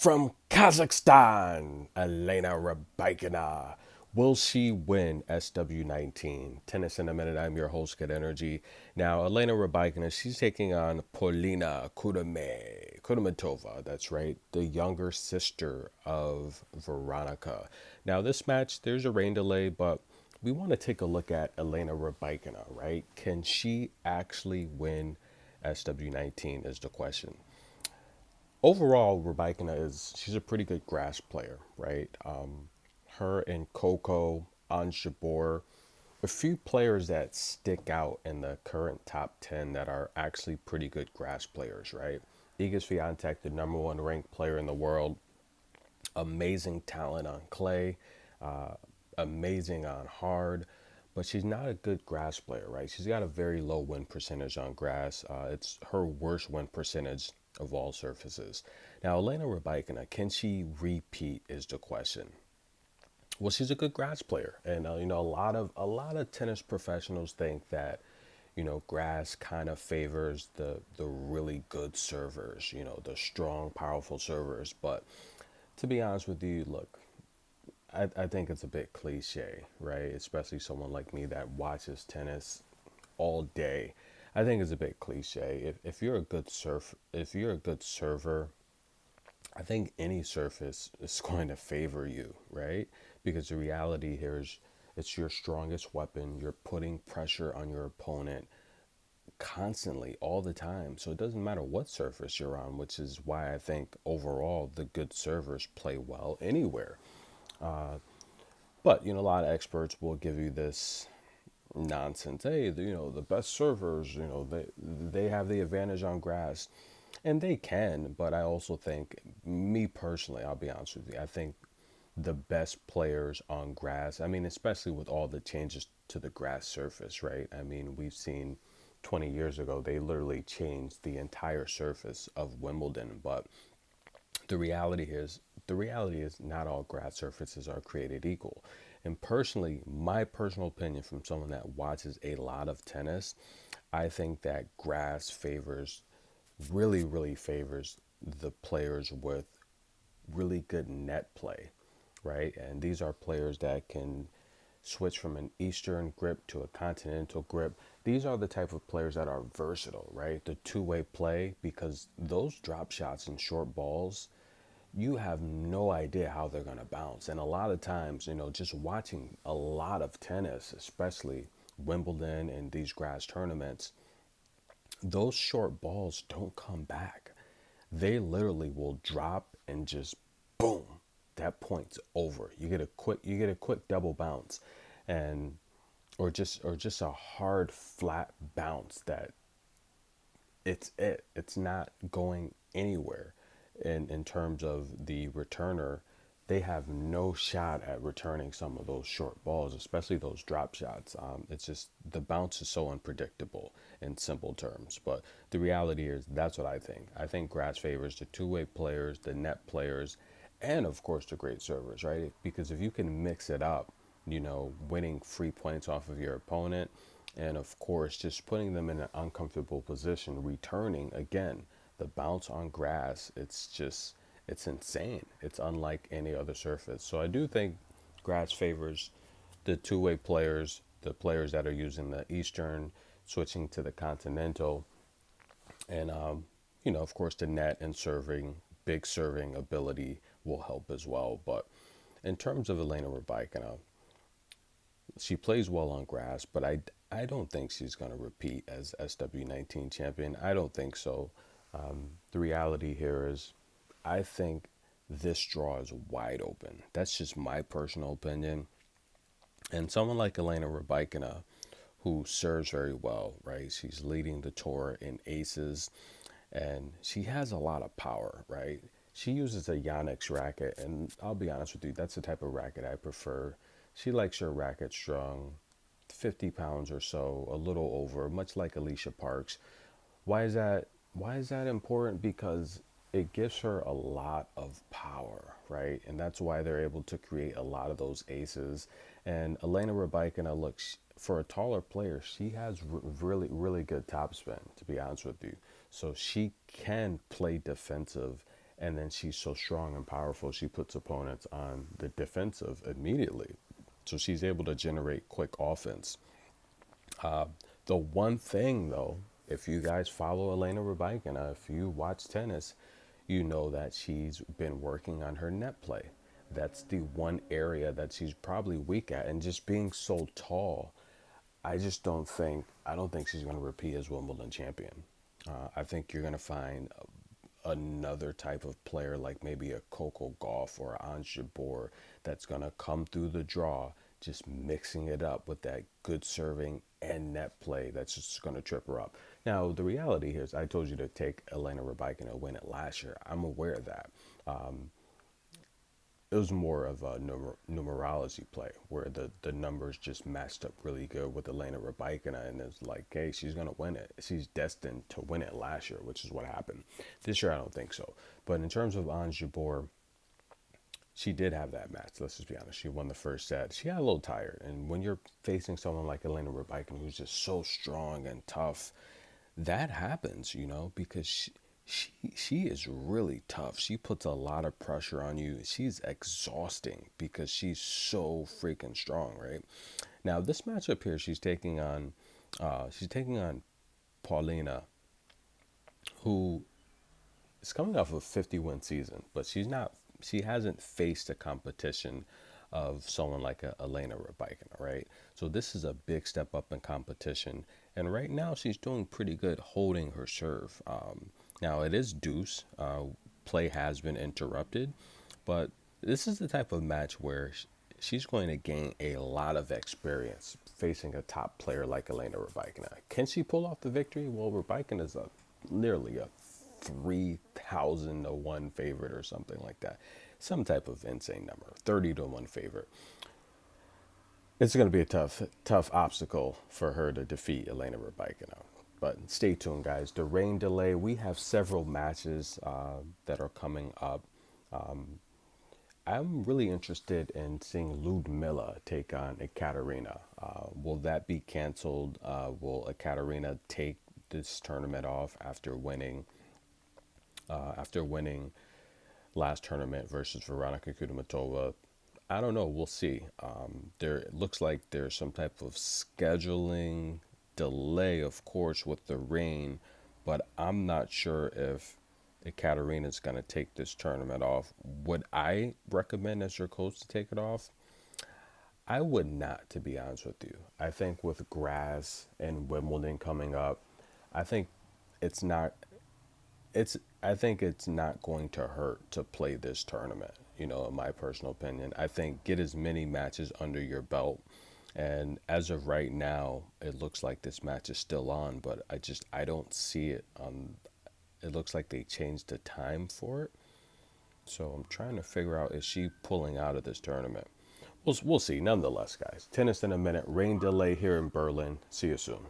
From Kazakhstan, Elena Rybakina. Will she win SW19? Tennis in a Minute. I'm your host, Good Energy. Now, Elena Rybakina, she's taking on Polina Kudermetova. That's right, the younger sister of Veronica. Now, this match, there's a rain delay, but we want to take a look at Elena Rybakina, right? Can she actually win SW19 is the question. Overall, Rybakina she's a pretty good grass player, right? Her and Coco, Anjabor, a few players that stick out in the current top 10 that are actually pretty good grass players, right? Iga Swiatek, the number one ranked player in the world, amazing talent on clay, amazing on hard, but she's not a good grass player, right? She's got a very low win percentage on grass. It's her worst win percentage of all surfaces. Now, Elena Rybakina, can she repeat is the question. Well, she's a good grass player, and a lot of tennis professionals think that grass kind of favors the really good servers, the strong, powerful servers. But to be honest with you, look, I think it's a bit cliche, right? Especially someone like me that watches tennis all day. I think it's a bit cliche. If you're a good if you're a good server, I think any surface is going to favor you, right? Because the reality here is it's your strongest weapon. You're putting pressure on your opponent constantly, all the time. So it doesn't matter what surface you're on, which is why I think overall the good servers play well anywhere. But a lot of experts will give you this nonsense. Hey, the best servers, they have the advantage on grass, and they can. But I also think, me personally, I'll be honest with you, I think the best players on grass. I mean, especially with all the changes to the grass surface, right? I mean, we've seen 20 years ago they literally changed the entire surface of Wimbledon, but the reality is not all grass surfaces are created equal. And personally, my personal opinion from someone that watches a lot of tennis, I think that grass really favors the players with really good net play, right? And these are players that can switch from an Eastern grip to a continental grip. These are the type of players that are versatile, right? The two-way play, because those drop shots and short balls, you have no idea how they're going to bounce. And a lot of times, just watching a lot of tennis, especially Wimbledon and these grass tournaments, those short balls don't come back. They literally will drop and just boom, that point's over. You get a quick double bounce, and or just a hard flat bounce that it's not going anywhere. In terms of the returner, they have no shot at returning some of those short balls, especially those drop shots. It's just the bounce is so unpredictable in simple terms. But the reality is that's what I think. I think grass favors the two-way players, the net players, and of course the great servers, right? Because if you can mix it up, winning free points off of your opponent, and of course just putting them in an uncomfortable position, returning again, the bounce on grass, it's insane. It's unlike any other surface. So I do think grass favors the two-way players, the players that are using the Eastern, switching to the Continental, and of course the net and serving, big serving ability will help as well. But in terms of Elena Rybakina, she plays well on grass, but I don't think she's going to repeat as SW19 champion. I don't think so. The reality here is, I think this draw is wide open. That's just my personal opinion. And someone like Elena Rybakina, who serves very well, right? She's leading the tour in aces, and she has a lot of power, right? She uses a Yonex racket, and I'll be honest with you, that's the type of racket I prefer. She likes her racket strong, 50 pounds or so, a little over, much like Alicia Parks. Why is that? Why is that important? Because it gives her a lot of power, right? And that's why they're able to create a lot of those aces. And Elena Rybakina, looks for a taller player, she has really good topspin, to be honest with you. So she can play defensive And then she's so strong and powerful, she puts opponents on the defensive immediately. So she's able to generate quick offense. The one thing, though, if you guys follow Elena Rybakina, if you watch tennis, you know that she's been working on her net play. That's the one area that she's probably weak at. And just being so tall, I don't think she's going to repeat as Wimbledon champion. I think you're going to find another type of player like maybe a Coco Gauff or Ange Jabeur that's going to come through the draw, just mixing it up with that good serving and net play that's just going to trip her up. Now, the reality here is I told you to take Elena Rybakina to win it last year. I'm aware of that. It was more of a numerology play where the numbers just matched up really good with Elena Rybakina, and it's like, hey, she's gonna win it. She's destined to win it last year, which is what happened. This year, I don't think so. But in terms of Ange Jabeur, she did have that match. Let's just be honest. She won the first set. She got a little tired, and when you're facing someone like Elena Rybakina, who's just so strong and tough, that happens, because she is really tough. She puts a lot of pressure on you. She's exhausting because she's so freaking strong, right? Now this matchup here, she's taking on Paulina, who is coming off a 50-win season, but she hasn't faced a competition of someone like a Elena Rybakina, right? So this is a big step up in competition, and right now she's doing pretty good holding her serve. Now it is deuce. Play has been interrupted, but this is the type of match where she's going to gain a lot of experience facing a top player like Elena Rybakina. Can she pull off the victory? Well, Rybakina is nearly a 3,000 to 1 favorite or something like that. Some type of insane number, 30 to 1 favorite. It's going to be a tough obstacle for her to defeat Elena Rybakina. But stay tuned, guys. The rain delay, we have several matches that are coming up. I'm really interested in seeing Ludmila take on Ekaterina. Will that be canceled? Will Ekaterina take this tournament off after winning last tournament versus Veronica Kudermetova? I don't know. We'll see. There it looks like there's some type of scheduling delay, of course, with the rain, but I'm not sure if Ekaterina's going to take this tournament off. Would I recommend as your coach to take it off? I would not, to be honest with you. I think with grass and Wimbledon coming up, I think it's not it's I think it's not going to hurt to play this tournament, in my personal opinion. I think get as many matches under your belt. And as of right now, it looks like this match is still on, but I don't see it on. It looks like they changed the time for it. So I'm trying to figure out, is she pulling out of this tournament? We'll see. Nonetheless, guys, tennis in a minute. Rain delay here in Berlin. See you soon.